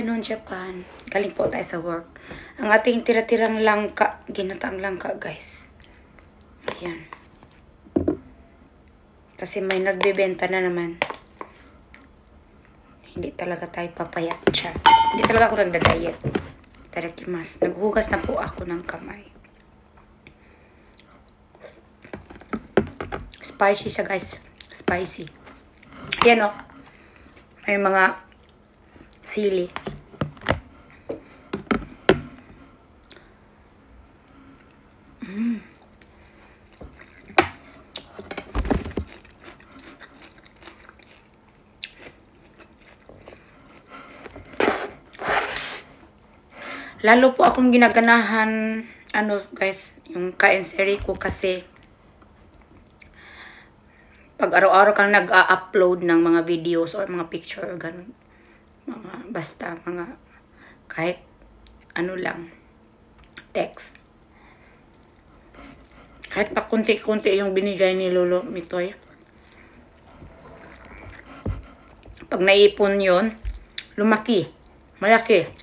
afternoon, Japan. Galing po tayo sa work. Ang ating tira-tirang langka, ginataang langka, guys. Ayan. Kasi may nagbebenta na naman. Hindi talaga tayo papayat siya. Hindi talaga ako nagda-diet. Tarakimas. Naghugas na po ako ng kamay. Spicy siya, guys. Spicy. Ayan, o. May mga sili. Lalo po akong ginaganahan, guys, yung kain-seri ko kasi pag araw-araw kang nag-upload ng mga videos or mga picture, ganun. Basta, kahit lang, text. Kahit pa kunti-kunti yung binigay ni Lolo Mitoy. Pag naipon yon, lumaki. Malaki.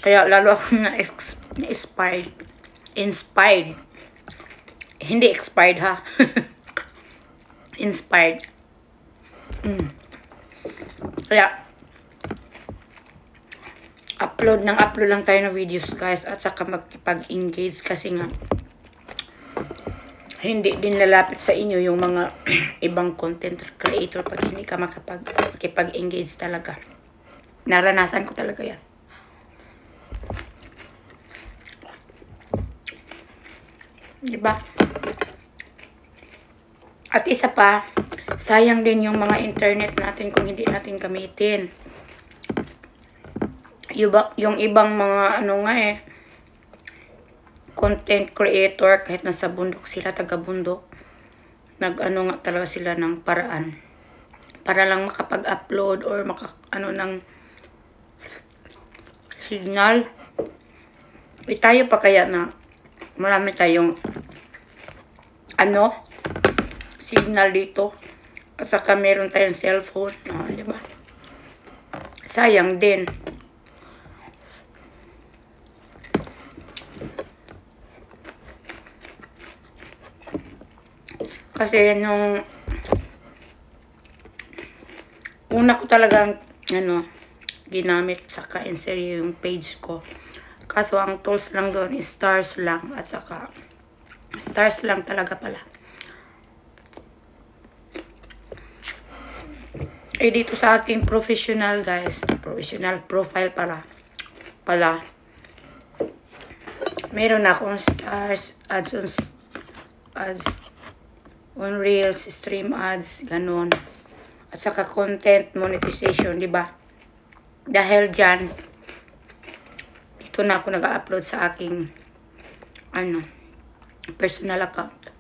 Kaya lalo akong na-inspired. Inspired. Hindi expired, ha? Inspired. Kaya, upload lang tayo ng videos, guys. At saka magkipag-engage kasi nga, hindi din lalapit sa inyo yung mga ibang content creator pag hindi ka makipag-engage talaga. Naranasan ko talaga yan. Diba? At isa pa, sayang din yung mga internet natin kung hindi natin gamitin. Yung ibang mga content creator, kahit nasa bundok sila, taga-bundok, nga talaga sila ng paraan para lang makapag-upload or ng signal. Tayo pa kaya na marami tayong signal dito. At saka meron tayong cellphone. Diba? Sayang din. Kasi nung una ko talagang ginamit sa kain-seri yung page ko. Kaso ang tools lang doon is stars lang. At saka stars lang talaga pala. Dito sa aking professional, guys, professional profile pala meron akong stars, ads on reels, stream ads, ganun. At saka content monetization, diba? Dahil dyan, dito na ako nag-upload sa aking personal account.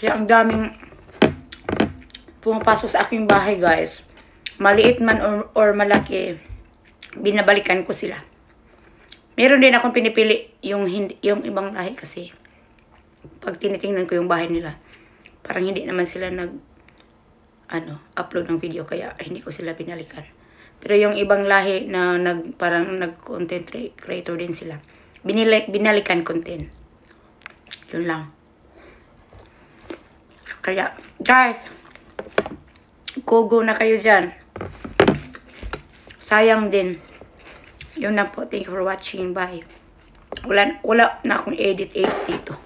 Kaya ang daming pumapasok sa aking bahay, guys. Maliit man or malaki, binabalikan ko sila. Meron din akong pinipili yung ibang lahi kasi pag tinitingnan ko yung bahay nila, parang hindi naman sila upload ng video, kaya hindi ko sila pinalikan. Pero yung ibang lahi na parang nag-content creator din sila, binalikan content. Yun lang. Kaya, guys, go na kayo dyan. Sayang din. Yun na po. Thank you for watching. Bye. Wala na akong edit dito.